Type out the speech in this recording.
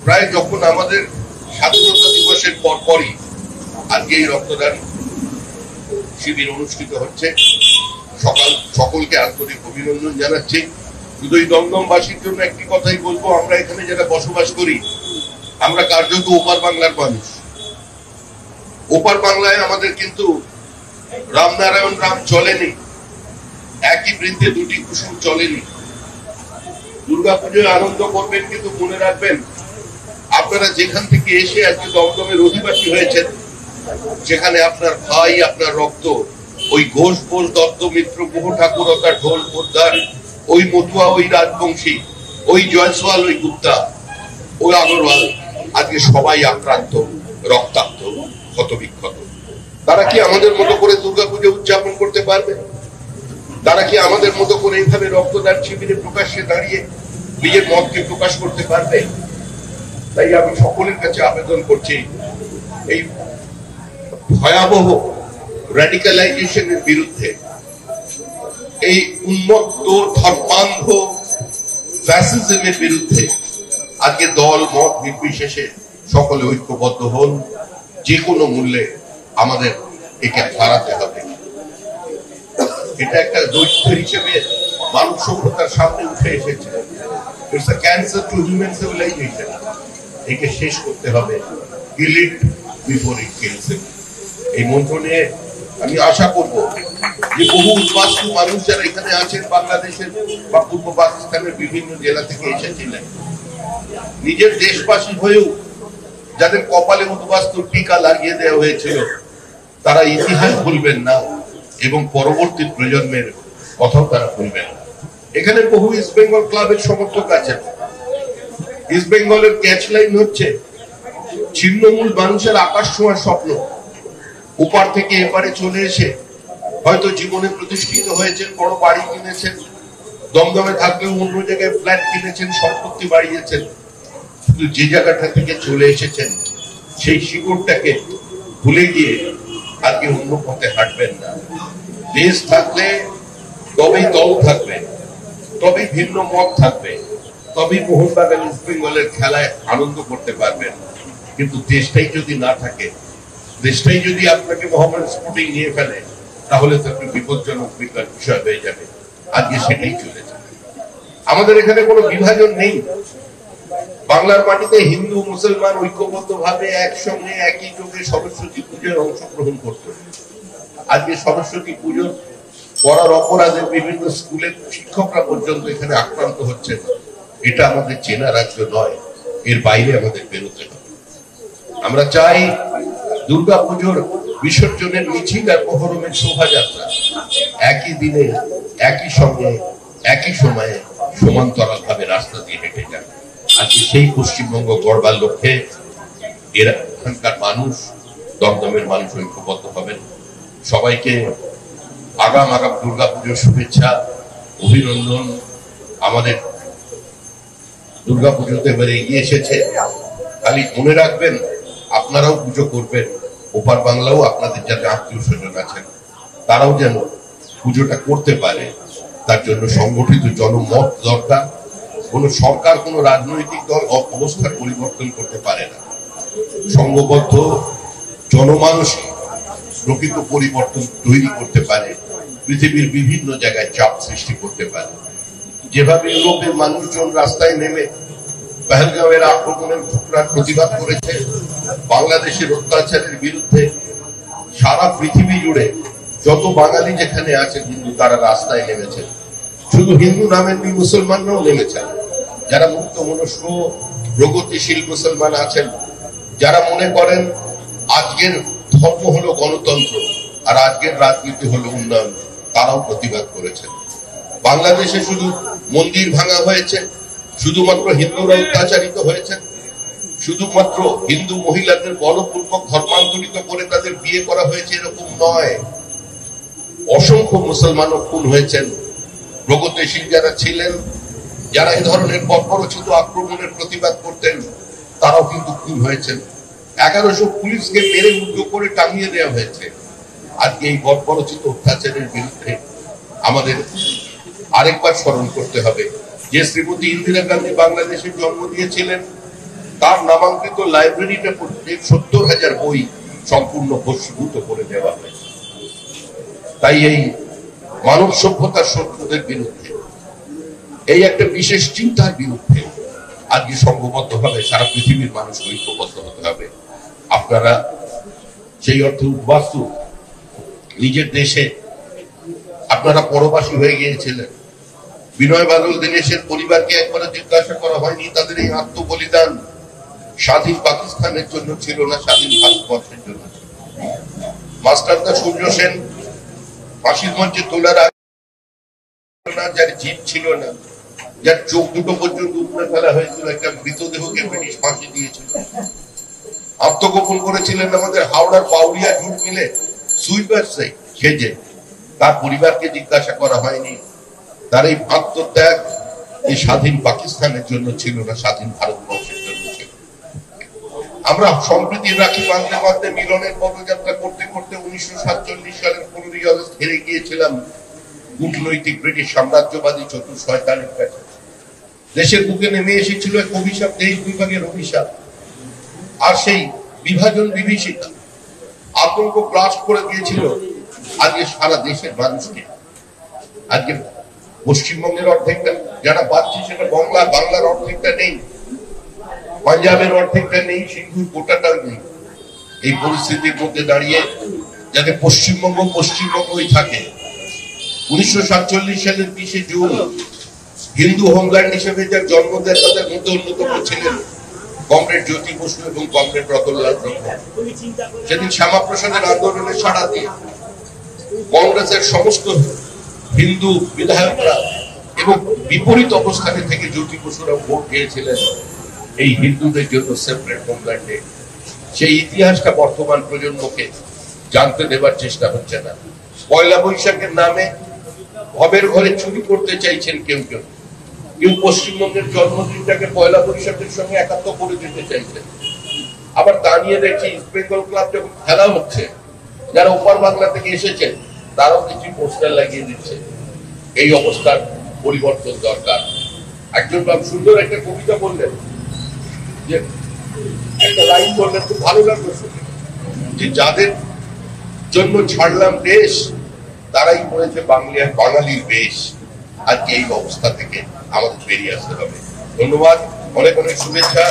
প্রায় যখন আমাদের স্বাধীনতা দিবসের পরপরই আজকে এই রক্তদান শিবির অনুষ্ঠিত হচ্ছে। সকলকে আন্তরিক অভিনন্দন জানাচ্ছি। শুধু এই দমদমবাসীর জন্য একটি কথাই বলবো, আমরা এখানে যারা বসবাস করি আমরা কার্যত ওপার বাংলার মানুষ। ওপার বাংলায় আমাদের কিন্তু রামনারায়ণ রাম চলেনি, একই বৃন্তে দুটি কুসুম চলেনি। দুর্গাপুজোয় আনন্দ করবেন, কিন্তু মনে রাখবেন আপনারা যেখান থেকে এসে আজকে দমদমের অধিবাসী হয়েছেন সেখানে আপনার ভাই, আপনার রক্ত, ওই ঘোষ বোস দত্ত মিত্র গুহ ঠাকুরতা ঢোল পোদ্দার, ওই মতুয়া, ওই রাজবংশী, ওই জয়সওয়াল, ওই গুপ্তা, ওই আগরওয়াল, আজকে সবাই আক্রান্ত, রক্তাক্ত, ক্ষতবিক্ষত। তারা কি আমাদের মতো করে দুর্গাপুজো উদযাপন করতে পারবে? তারা কি আমাদের মতো করে এইভাবে রক্তদান শিবিরে প্রকাশ্যে দাঁড়িয়ে নিজের মতকে প্রকাশ করতে পারবে? তাই আমি সকলের কাছে আবেদন করছি, এই ভয়াবহ র্যাডিক্যালাইজেশনের বিরুদ্ধে, এই উন্মত্ত ধর্মান্ধ ফ্যাসিজমের বিরুদ্ধে আজকে দল মত নির্বিশেষে সকলে ঐক্যবদ্ধ হন। যে কোনো মূল্যে আমাদের একে হারাতে হবে। এটা একটা দৈত্য হিসেবে মানব সভ্যতার সামনে উঠে এসেছে। It's a cancer two human civilisation. একে শেষ করতে হবে। কিল ইট বিফোর ইট কিলস ইট। এই মন্ত্র নিয়ে আমি আশা করব যে বহু উদ্বাস্তু মানুষ যারা এখানে আছেন, বাংলাদেশের বা পূর্ব পাকিস্তানের বিভিন্ন জেলা থেকে এসেছিলেন, নিজের দেশবাসী হয়েও যাদের কপালে উদ্বাস্তু টিকা লাগিয়ে দেওয়া হয়েছিল, তারা ইতিহাস ভুলবেন না এবং পরবর্তী প্রজন্মের কথাও তারা ভুলবেন না। এখানে বহু ইস্ট বেঙ্গল ক্লাবের সমর্থক আছেন। ইস্ট বেঙ্গলের ক্যাচ লাইন হচ্ছে ছিন্নমূল মানুষের আকাশ ছোঁয়ার স্বপ্ন। ওপার থেকে এপারে চলে এসে হয়তো জীবনে প্রতিষ্ঠিত হয়েছেন, বড় বাড়ি কিনেছেন, দমদমে থাকলেও অন্য জায়গায় ফ্ল্যাট কিনেছেন, সম্পত্তি বাড়িয়েছেন। কিন্তু যে জায়গাটা থেকে চলে এসেছেন সেই শিকড়টাকে ভুলে গিয়ে আজকে অন্য পথে হাঁটবেন না। দেশ থাকলে তবেই দল থাকবে, তবেই ভিন্ন মত থাকবে, তবেই মোহনবাগান ইস্ট বেঙ্গলের খেলায় আনন্দ করতে পারবেন। কিন্তু দেশটাই যদি না থাকে, দেশটাই যদি আপনাকে মোহামেডান স্পোর্টিং নিয়ে ফেলে, তাহলে তো একটা বিপজ্জনক বিষয় হয়ে যাবে। আজকে সেটাই চলেছে। আমাদের এখানে কোনো বিভাজন নেই। বাংলার মাটিতে হিন্দু মুসলমান ঐক্যবদ্ধ ভাবে একসঙ্গে একই যোগে সরস্বতী পুজোয় অংশগ্রহণ করত। আজকে সরস্বতী পুজো করার অপরাধে বিভিন্ন স্কুলের শিক্ষকরা পর্যন্ত এখানে আক্রান্ত হচ্ছেন। এটা আমাদের চেনা রাজ্য নয়, এর বাইরে আমাদের বেরোতে হবে। আমরা চাই দুর্গা পুজোর বিসর্জনের মিছিল আর মহরমের শোভাযাত্রা একই দিনে, একই সঙ্গে, একই সময়ে সমান্তরাল ভাবে রাস্তা দিয়ে হেঁটে যাবে। আজকে সেই পশ্চিমবঙ্গ গড়বার লক্ষ্যে এখানকার মানুষ, দমদমের মানুষ ঐক্যবদ্ধ হবেন। সবাইকে আগাম দুর্গা পুজোর শুভেচ্ছা, অভিনন্দন। আমাদের দুর্গা পুজোতে এবারে এগিয়ে এসেছে। খালি মনে রাখবেন, আপনারাও পুজো করবেন। ওপার বাংলাও আপনাদের যাতে আত্মীয় স্বজন আছেন, তারাও যেন পুজোটা করতে পারে, তার জন্য সংগঠিত জনমত দরকার। কোন সরকার, কোন রাজনৈতিক দল অবস্থার পরিবর্তন করতে পারে না। সংঘবদ্ধ জনমানস প্রকৃত পরিবর্তন তৈরি করতে পারে, পৃথিবীর বিভিন্ন জায়গায় চাপ সৃষ্টি করতে পারে। যেভাবে ইউরোপের মানুষজন রাস্তায় নেমে পহেলগাঁওয়ের আক্রমণের ঘটনার প্রতিবাদ করেছে, বাংলাদেশের অত্যাচারের বিরুদ্ধে সারা পৃথিবী জুড়ে যত বাঙালি যেখানে আছে হিন্দু, তারা রাস্তায় নেমেছে। শুধু হিন্দু নামের মুসলমানরাও নেমেছেন। যারা মুক্ত মনস্ক প্রগতিশীল মুসলমান আছেন, যারা মনে করেন আজকের ধর্ম হলো গণতন্ত্র আর আজকের রাজনীতি হলো উন্নয়ন, তারাও প্রতিবাদ করেছেন। বাংলাদেশে শুধু মন্দির ভাঙা হয়েছে, শুধুমাত্র হিন্দুরা অত্যাচারিত হয়েছেন, শুধুমাত্র হিন্দু মহিলাদের বলপূর্বক ধর্মান্তরিত করে তাদের বিয়ে করা হয়েছে এরকম নয়। অসংখ্য মুসলমানও খুন হয়েছেন। প্রগতিশীল যারা ছিলেন, যারা এই ধরনের বর্বরোচিত আক্রমণের প্রতিবাদ করতেন, তারাও কিন্তু খুন হয়েছেন। 1100 পুলিশকে মেরে উদ্যোগ করে টাঙিয়ে দেওয়া হয়েছে। আজকে এই বর্বরোচিত অত্যাচারের বিরুদ্ধে আমাদের আরেকবার স্মরণ করতে হবে যে শ্রীমতী ইন্দিরা গান্ধী বাংলাদেশের জন্ম দিয়েছিলেন তার নামাঙ্কিত লাইব্রেরিটা 70,000 বই সম্পূর্ণ ভস্মীভূত করে দেওয়া হয়েছে। তাই এই মানব সভ্যতার শত্রুদের বিরুদ্ধে, এই একটা বিশেষ চিন্তার বিরুদ্ধে আজকে সংঘবদ্ধভাবে সারা পৃথিবীর মানুষ ঐক্যবদ্ধ হতে হবে। আপনারা সেই অর্থে উদ্বাস্তু, নিজের দেশে আপনারা পরবাসী হয়ে গিয়েছিলেন। বিনয় বাদল দীনেশের পরিবারকে একবারে জিজ্ঞাসা করা হয়নি তাদের এই আত্মবলিদান স্বাধীন পাকিস্তানের জন্য ছিল না, স্বাধীন ভারতবর্ষের জন্য ছিল। মাস্টারদা সূর্য সেন ফাঁসির মঞ্চে তোলার আগে যার জিভ ছিল না, যার চোখ দুটো পর্যন্ত উপরে ফেলা হয়েছিল, একটা মৃতদেহকে ব্রিটিশ ফাঁসি দিয়েছিল। আত্মগোপন করেছিলেন আমাদের হাওড়ার পাউরিয়া জুট মিলে সুইপার সেজে। তার পরিবারকে জিজ্ঞাসা করা হয়নি তার এই আত্মত্যাগ এই স্বাধীন পাকিস্তানের জন্য ছিল না, স্বাধীন ভারতবর্ষের জন্য ছিল। আমরা সম্প্রীতির রাখি বাঁধতে বাঁধতে মিলনের পদযাত্রা করতে করতে 1947 সালের 15ই আগস্ট হেরে গিয়েছিলাম কূটনৈতিক ব্রিটিশ সাম্রাজ্যবাদী চতুর শয়তানের কাছে। দেশের বুকে নেমে এসেছিল এক অভিশাপ, দেশ বিভাগের অভিশাপ। আর সেই বিভাজন বিভীষিকা আতঙ্ক গ্রাস করে দিয়েছিল আজকে সারা দেশের মানুষকে। আজকে পশ্চিমবঙ্গের অর্ধেকটা যারা পাচ্ছে সেটা বাংলার অর্ধেকটা নেই, পাঞ্জাবের অর্ধেকটা নেই, সিন্ধুর গোটাটাও নেই। এই পরিস্থিতির মধ্যে দাঁড়িয়ে যাতে পশ্চিমবঙ্গই থাকে, 1947 সালের 20 জুন হিন্দু হোমল্যান্ড হিসেবে যার জন্মদিন তাদের মধ্যে অন্যতম ছিলেন কমরেড জ্যোতি বসু এবং কমরেড রতনলাল ব্রহ্ম। সেদিন শ্যামাপ্রসাদের আন্দোলনে সাড়া দিয়ে কংগ্রেসের সমস্ত হিন্দু বিধায়করা এবং বিপরীত অবস্থানে থেকে জ্যোতি বসুরা ভোট দিয়েছিলেন এই হিন্দুদের জন্য সেপারেট হোমল্যান্ডে। সেই ইতিহাসটা বর্তমান প্রজন্মকে জানতে দেবার চেষ্টা হচ্ছে না। পয়লা বৈশাখের নামে ভবের ঘরে চুরি করতে চাইছেন কেউ কেউ, কেউ পশ্চিমবঙ্গের জন্মদিনটাকে পয়লা বৈশাখের সঙ্গে একাত্ম করে দিতে চাইছেন। আবার তা নিয়ে দেখছি ইস্ট বেঙ্গল ক্লাব যখন খেলা হচ্ছে, যারা ওপার বাংলা থেকে এসেছেন তারাও কিছু পোস্টার লাগিয়ে দিচ্ছে। এই অবস্থার পরিবর্তন দরকার। একজন সুন্দর একটা কবিতা বললেন, যে একটা লাইন বললেন, খুব ভালো লাগলো শুনে, যে যাদের জন্য ছাড়লাম দেশ তারাই করেছে বাঙালির বেশ। আজকে এই অবস্থা থেকে আমাদের বেরিয়ে আসতে হবে। ধন্যবাদ, অনেক অনেক শুভেচ্ছা।